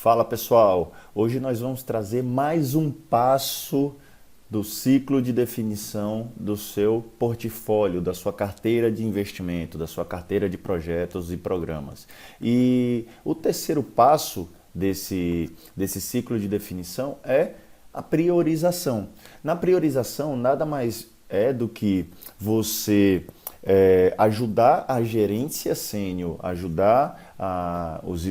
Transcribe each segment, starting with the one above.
Fala pessoal, hoje nós vamos trazer mais um passo do ciclo de definição do seu portfólio, da sua carteira de investimento, da sua carteira de projetos e programas. E o terceiro passo desse ciclo de definição é a priorização. Na priorização, nada mais é do que você ajudar a gerência sênior, ajudar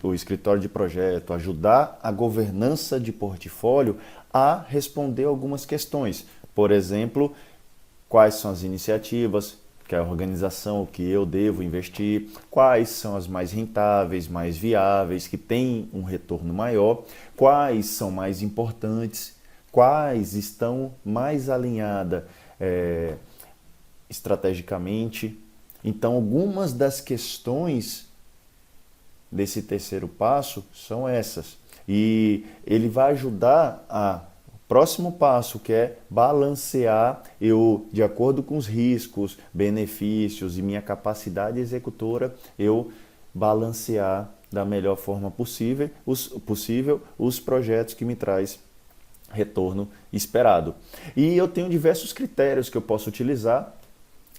o escritório de projeto, ajudar a governança de portfólio a responder algumas questões. Por exemplo, quais são as iniciativas que a organização, que eu devo investir, quais são as mais rentáveis, mais viáveis, que têm um retorno maior, quais são mais importantes, quais estão mais alinhadas estrategicamente. Então, algumas das questões desse terceiro passo são essas. E ele vai ajudar o próximo passo, que é balancear eu, de acordo com os riscos, benefícios e minha capacidade executora, eu balancear da melhor forma possível os projetos que me traz retorno esperado. E eu tenho diversos critérios que eu posso utilizar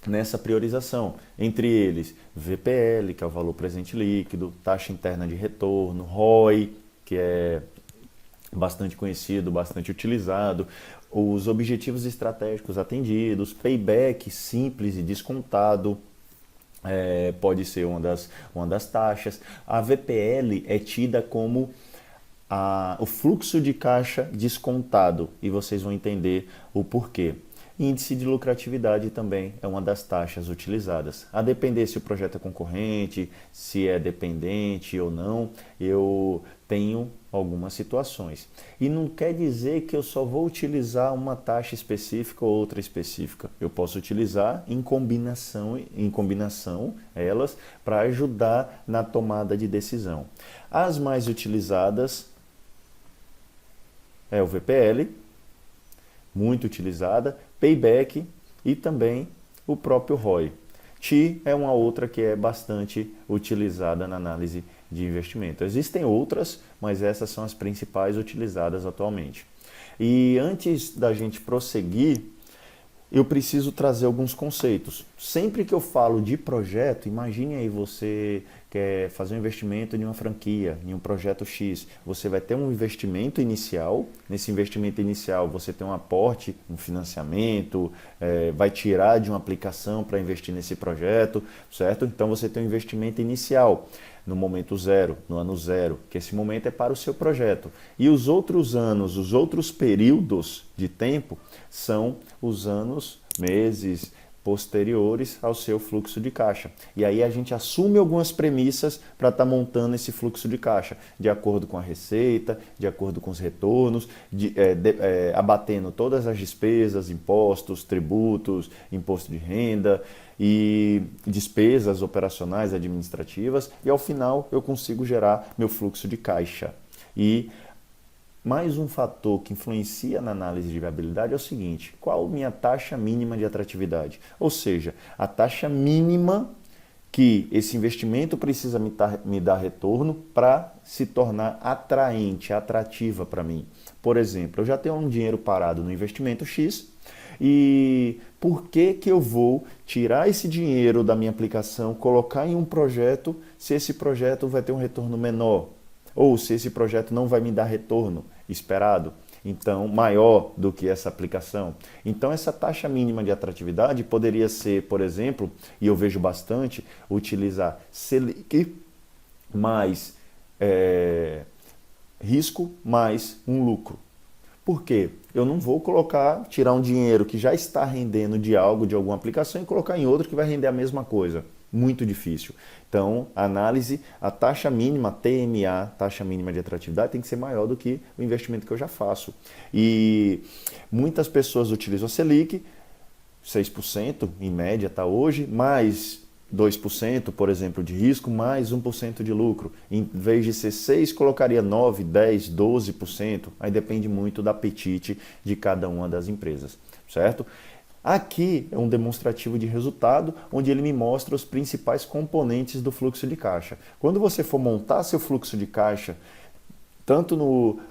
nessa priorização, entre eles VPL, que é o valor presente líquido, taxa interna de retorno, ROI, que é bastante conhecido, bastante utilizado, os objetivos estratégicos atendidos, payback simples e descontado, pode ser uma das taxas. A VPL é tida como o fluxo de caixa descontado, e vocês vão entender o porquê. Índice de lucratividade também é uma das taxas utilizadas. A depender se o projeto é concorrente, se é dependente ou não, eu tenho algumas situações. E não quer dizer que eu só vou utilizar uma taxa específica ou outra específica. Eu posso utilizar em combinação elas para ajudar na tomada de decisão. As mais utilizadas é o VPL, muito utilizada, payback e também o próprio ROI. TI é uma outra que é bastante utilizada na análise de investimento. Existem outras, mas essas são as principais utilizadas atualmente. E antes da gente prosseguir, eu preciso trazer alguns conceitos. Sempre que eu falo de projeto, imagine aí você quer fazer um investimento em uma franquia, em um projeto X. Você vai ter um investimento inicial. Nesse investimento inicial você tem um aporte, um financiamento, vai tirar de uma aplicação para investir nesse projeto, certo? Então você tem um investimento inicial no momento zero, no ano zero, que esse momento é para o seu projeto. E os outros anos, os outros períodos de tempo são os anos, meses posteriores ao seu fluxo de caixa. E aí a gente assume algumas premissas para estar montando esse fluxo de caixa, de acordo com a receita, de acordo com os retornos, abatendo todas as despesas, impostos, tributos, imposto de renda e despesas operacionais administrativas, e ao final eu consigo gerar meu fluxo de caixa. E mais um fator que influencia na análise de viabilidade é o seguinte: qual a minha taxa mínima de atratividade? Ou seja, a taxa mínima que esse investimento precisa me dar retorno para se tornar atraente, atrativa para mim. Por exemplo, eu já tenho um dinheiro parado no investimento X, e por que eu vou tirar esse dinheiro da minha aplicação, colocar em um projeto, se esse projeto vai ter um retorno menor? Ou se esse projeto não vai me dar retorno esperado, então maior do que essa aplicação. Então essa taxa mínima de atratividade poderia ser, por exemplo, e eu vejo bastante, utilizar Selic mais risco mais um lucro. Por quê? Eu não vou tirar um dinheiro que já está rendendo de alguma aplicação e colocar em outro que vai render a mesma coisa. Muito difícil. Então, a taxa mínima, TMA, taxa mínima de atratividade, tem que ser maior do que o investimento que eu já faço. E muitas pessoas utilizam a Selic, 6% em média está hoje, mais 2%, por exemplo, de risco, mais 1% de lucro. Em vez de ser 6%, colocaria 9%, 10%, 12%. Aí depende muito do apetite de cada uma das empresas, certo? Aqui é um demonstrativo de resultado, onde ele me mostra os principais componentes do fluxo de caixa. Quando você for montar seu fluxo de caixa, tanto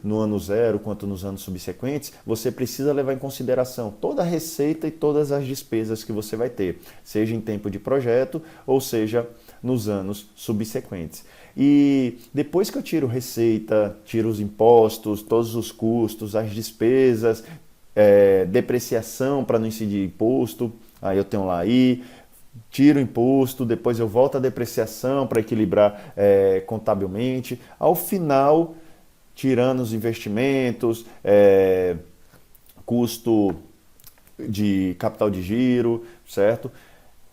no ano zero quanto nos anos subsequentes, você precisa levar em consideração toda a receita e todas as despesas que você vai ter, seja em tempo de projeto ou seja nos anos subsequentes. E depois que eu tiro receita, tiro os impostos, todos os custos, as despesas, depreciação para não incidir imposto, aí eu tenho lá aí, tiro o imposto, depois eu volto a depreciação para equilibrar contabilmente. Ao final, tirando os investimentos, custo de capital de giro, certo?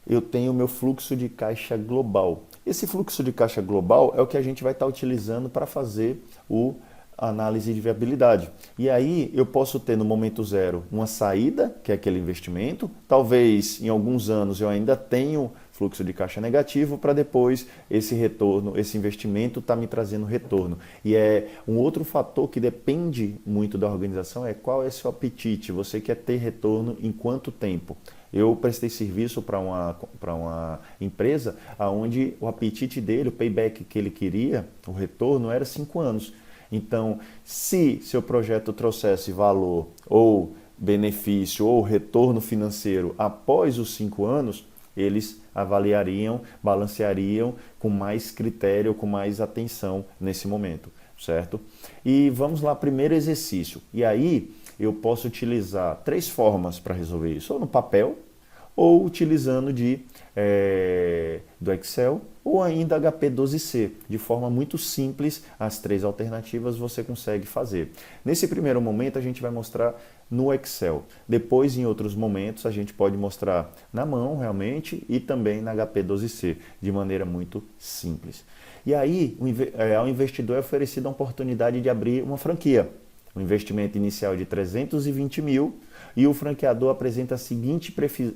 Eu tenho o meu fluxo de caixa global. Esse fluxo de caixa global é o que a gente vai estar utilizando para fazer a análise de viabilidade. E aí eu posso ter no momento zero uma saída, que é aquele investimento. Talvez em alguns anos eu ainda tenho fluxo de caixa negativo para depois esse retorno, esse investimento está me trazendo retorno. E é um outro fator que depende muito da organização é qual é seu apetite. Você quer ter retorno em quanto tempo? Eu prestei serviço para uma empresa onde o apetite dele, o payback que ele queria, o retorno era 5 anos. Então, se seu projeto trouxesse valor ou benefício ou retorno financeiro após os 5 anos, eles avaliariam, balanceariam com mais critério, com mais atenção nesse momento, certo? E vamos lá, primeiro exercício. E aí eu posso utilizar 3 formas para resolver isso, ou no papel, ou utilizando do Excel, ou ainda HP12C. De forma muito simples, as 3 alternativas você consegue fazer. Nesse primeiro momento, a gente vai mostrar no Excel. Depois, em outros momentos, a gente pode mostrar na mão, realmente, e também na HP12C, de maneira muito simples. E aí, ao investidor é oferecida a oportunidade de abrir uma franquia. Um investimento inicial de 320 mil e o franqueador apresenta a seguinte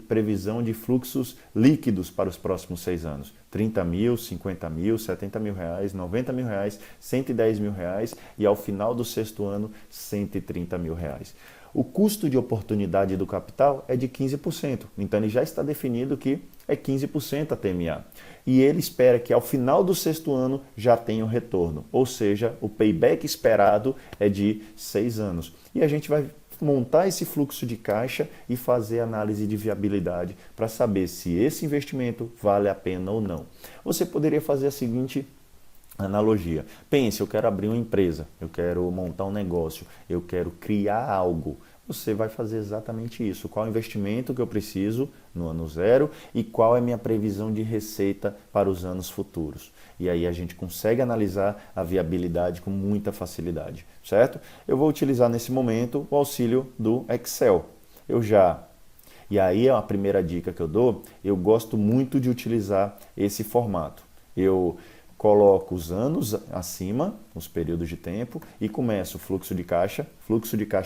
previsão de fluxos líquidos para os próximos 6 anos. 30 mil, 50 mil, 70 mil reais, 90 mil reais, 110 mil reais e ao final do 6º ano, 130 mil reais. O custo de oportunidade do capital é de 15%, então ele já está definido que é 15% a TMA. E ele espera que ao final do 6º ano já tenha o retorno, ou seja, o payback esperado é de 6 anos. E a gente vai montar esse fluxo de caixa e fazer análise de viabilidade para saber se esse investimento vale a pena ou não. Você poderia fazer a seguinte analogia. Pense, eu quero abrir uma empresa, eu quero montar um negócio, eu quero criar algo. Você vai fazer exatamente isso. Qual é o investimento que eu preciso no ano zero e qual é a minha previsão de receita para os anos futuros. E aí a gente consegue analisar a viabilidade com muita facilidade, certo? Eu vou utilizar nesse momento o auxílio do Excel. E aí é a primeira dica que eu dou, eu gosto muito de utilizar esse formato. Eu coloco os anos acima, os períodos de tempo, e começo fluxo de caixa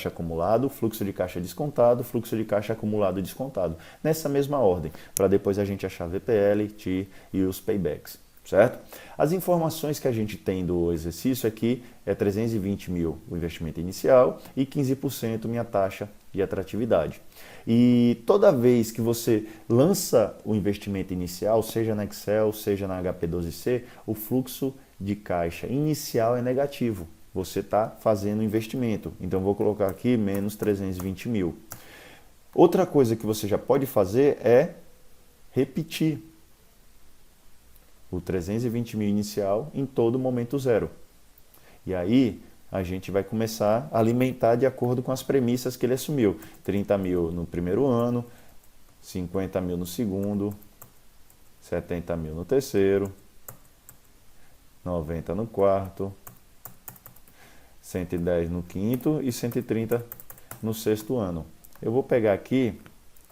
acumulado, fluxo de caixa descontado, fluxo de caixa acumulado e descontado. Nessa mesma ordem, para depois a gente achar VPL, TI e os paybacks, certo? As informações que a gente tem do exercício aqui é 320 mil o investimento inicial e 15% minha taxa de atratividade. E toda vez que você lança o investimento inicial, seja na Excel, seja na HP12C, o fluxo de caixa inicial é negativo. Você está fazendo investimento. Então, vou colocar aqui menos 320 mil. Outra coisa que você já pode fazer é repetir o 320 mil inicial em todo momento zero. E aí, a gente vai começar a alimentar de acordo com as premissas que ele assumiu. 30 mil no primeiro ano, 50 mil no segundo, 70 mil no terceiro, 90 no quarto, 110 no quinto e 130 no 6º ano. Eu vou pegar aqui,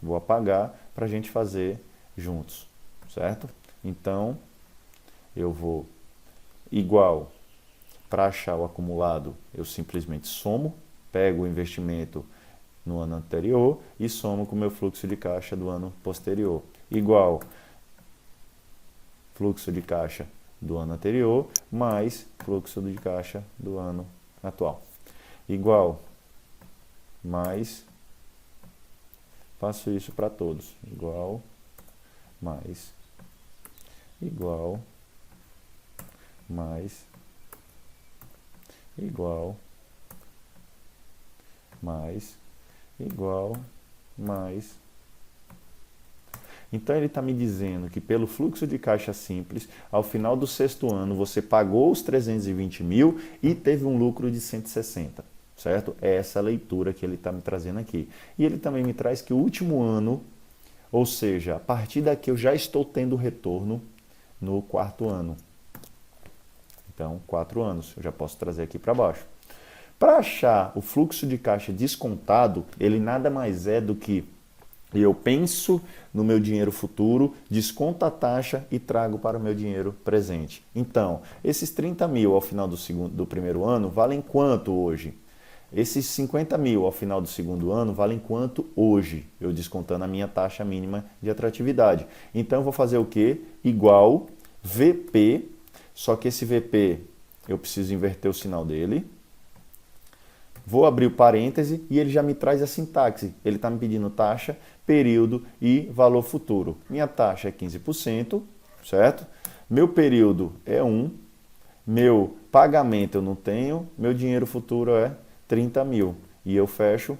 vou apagar para a gente fazer juntos, certo? Então, eu vou igual. Para achar o acumulado, eu simplesmente somo, pego o investimento no ano anterior e somo com o meu fluxo de caixa do ano posterior. Igual fluxo de caixa do ano anterior mais fluxo de caixa do ano atual. Igual mais, faço isso para todos. Igual mais, igual mais, igual, mais, igual, mais. Então ele está me dizendo que pelo fluxo de caixa simples, ao final do sexto ano, você pagou os 320 mil e teve um lucro de 160, certo? É essa leitura que ele está me trazendo aqui. E ele também me traz que o último ano, ou seja, a partir daqui eu já estou tendo retorno no quarto ano. Então, 4 anos, eu já posso trazer aqui para baixo. Para achar o fluxo de caixa descontado, ele nada mais é do que eu penso no meu dinheiro futuro, desconto a taxa e trago para o meu dinheiro presente. Então, esses 30 mil ao final do primeiro ano valem quanto hoje? Esses 50 mil ao final do segundo ano valem quanto hoje? Eu descontando a minha taxa mínima de atratividade. Então, eu vou fazer o quê? Igual VP, só que esse VP eu preciso inverter o sinal dele. Vou abrir o parêntese e ele já me traz a sintaxe. Ele está me pedindo taxa, período e valor futuro. Minha taxa é 15%, certo? Meu período é 1, meu pagamento eu não tenho, meu dinheiro futuro é 30 mil. E eu fecho,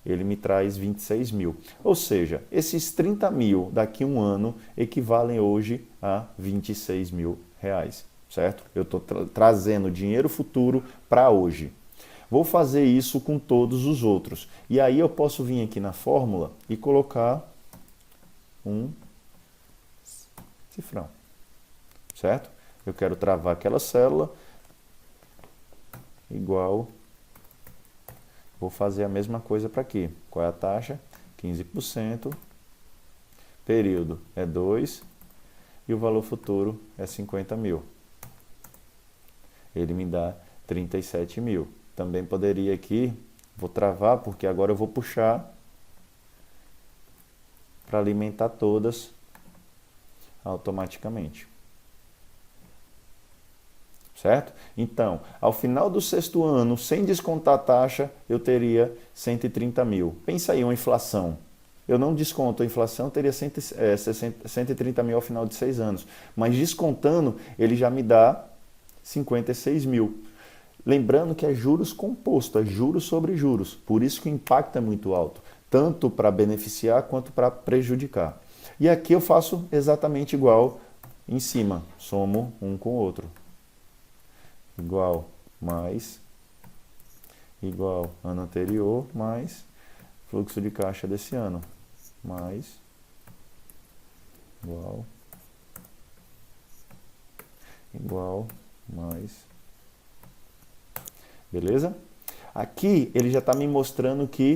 ele me traz 26 mil. Ou seja, esses 30 mil daqui a um ano equivalem hoje a 26 mil reais, certo? Eu estou trazendo dinheiro futuro para hoje. Vou fazer isso com todos os outros. E aí eu posso vir aqui na fórmula e colocar um cifrão, certo? Eu quero travar aquela célula igual. Vou fazer a mesma coisa para aqui. Qual é a taxa? 15%. Período é 2 e o valor futuro é 50 mil. Ele me dá 37 mil. Também poderia aqui, vou travar porque agora eu vou puxar para alimentar todas automaticamente. Certo? Então, ao final do sexto ano, sem descontar a taxa, eu teria 130 mil. Pensa aí, uma inflação. Eu não desconto a inflação, eu teria 130 mil ao final de 6 anos. Mas descontando, ele já me dá 56 mil. Lembrando que é juros composto, é juros sobre juros. Por isso que o impacto é muito alto, tanto para beneficiar quanto para prejudicar. E aqui eu faço exatamente igual em cima, somo um com o outro. Igual mais, igual ano anterior, mais fluxo de caixa desse ano, mais, igual, mais. Beleza? Aqui ele já está me mostrando que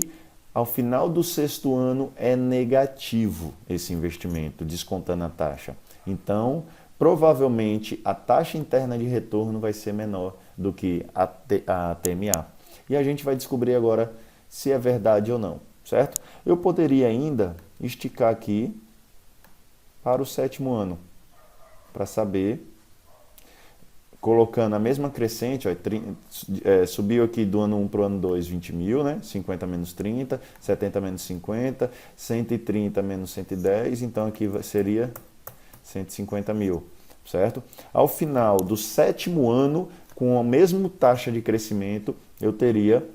ao final do sexto ano é negativo esse investimento, descontando a taxa. Então, provavelmente a taxa interna de retorno vai ser menor do que a TMA. E a gente vai descobrir agora se é verdade ou não, certo? Eu poderia ainda esticar aqui para o sétimo ano, para saber, colocando a mesma crescente, ó, subiu aqui do ano 1 para o ano 2, 20 mil, né? 50 menos 30, 70 menos 50, 130 menos 110, então aqui seria 150 mil, certo? Ao final do sétimo ano, com a mesma taxa de crescimento, eu teria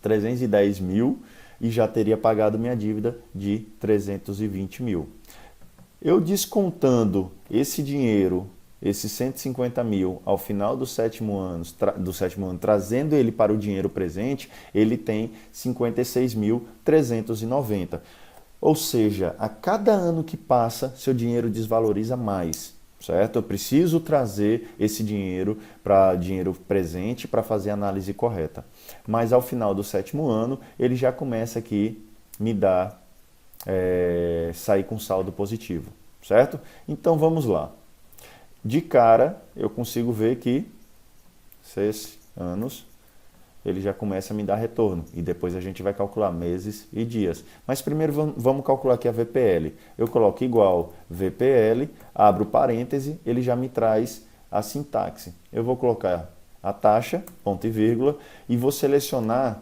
310 mil e já teria pagado minha dívida de 320 mil. Eu descontando esse dinheiro, esses 150 mil ao final do sétimo ano, trazendo ele para o dinheiro presente, ele tem 56.390. Ou seja, a cada ano que passa, seu dinheiro desvaloriza mais, certo? Eu preciso trazer esse dinheiro para dinheiro presente para fazer a análise correta. Mas ao final do sétimo ano, ele já começa aqui me dar, sair com saldo positivo, certo? Então vamos lá. De cara, eu consigo ver que 6 anos ele já começa a me dar retorno. E depois a gente vai calcular meses e dias. Mas primeiro vamos calcular aqui a VPL. Eu coloco igual VPL, abro parêntese, ele já me traz a sintaxe. Eu vou colocar a taxa, ponto e vírgula, e vou selecionar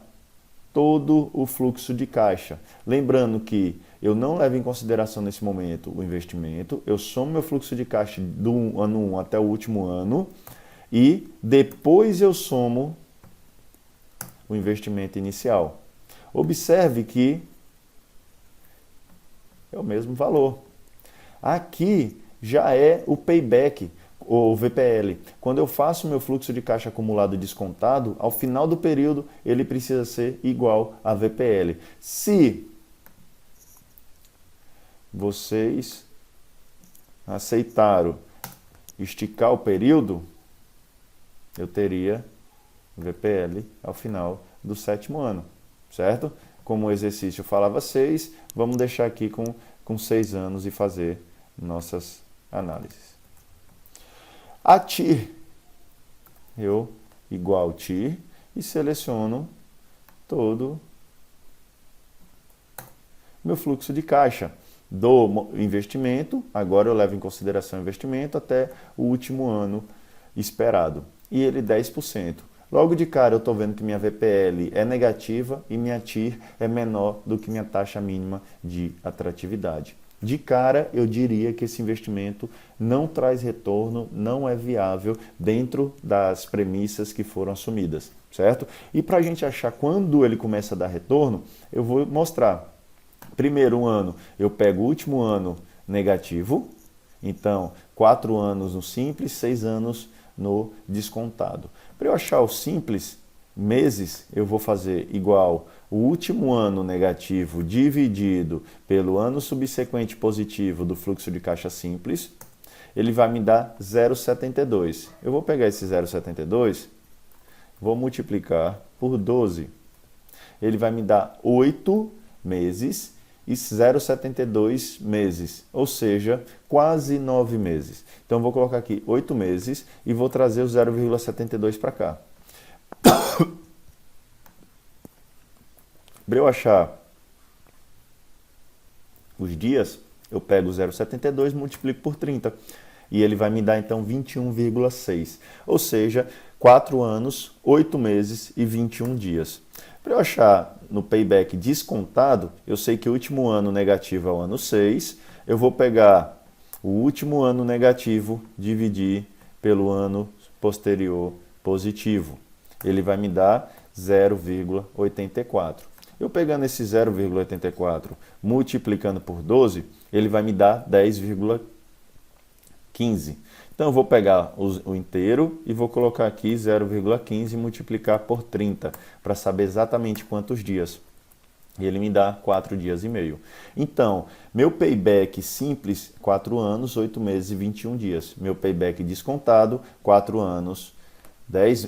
todo o fluxo de caixa. Lembrando que eu não levo em consideração nesse momento o investimento, eu somo meu fluxo de caixa do ano 1 até o último ano e depois eu somo o investimento inicial. Observe que é o mesmo valor. Aqui já é o payback, ou VPL. Quando eu faço meu fluxo de caixa acumulado descontado, ao final do período ele precisa ser igual a VPL. Se vocês aceitaram esticar o período, eu teria VPL ao final do 7º ano, certo? Como o exercício falava 6, vamos deixar aqui com 6 anos e fazer nossas análises. A TIR, eu igual TIR e seleciono todo meu fluxo de caixa do investimento, agora eu levo em consideração o investimento até o último ano esperado, e ele 10%. Logo de cara eu estou vendo que minha VPL é negativa e minha TIR é menor do que minha taxa mínima de atratividade. De cara, eu diria que esse investimento não traz retorno, não é viável dentro das premissas que foram assumidas, certo? E para a gente achar quando ele começa a dar retorno, eu vou mostrar. Primeiro ano, eu pego o último ano negativo, então 4 anos no simples, 6 anos no descontado. Para eu achar o simples, meses, eu vou fazer igual o último ano negativo dividido pelo ano subsequente positivo do fluxo de caixa simples, ele vai me dar 0,72. Eu vou pegar esse 0,72, vou multiplicar por 12. Ele vai me dar 8 meses e 0,72 meses, ou seja, quase 9 meses. Então vou colocar aqui 8 meses e vou trazer o 0,72 para cá. Para eu achar os dias, eu pego 0,72 e multiplico por 30. E ele vai me dar então 21,6. Ou seja, 4 anos, 8 meses e 21 dias. Para eu achar no payback descontado, eu sei que o último ano negativo é o ano 6. Eu vou pegar o último ano negativo, dividir pelo ano posterior positivo. Ele vai me dar 0,84. Eu pegando esse 0,84, multiplicando por 12, ele vai me dar 10,15. Então eu vou pegar o inteiro e vou colocar aqui 0,15 e multiplicar por 30, para saber exatamente quantos dias. E ele me dá 4 dias e meio. Então, meu payback simples, 4 anos, 8 meses e 21 dias. Meu payback descontado, 4 anos,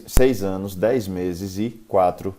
6 anos, 10 meses e 4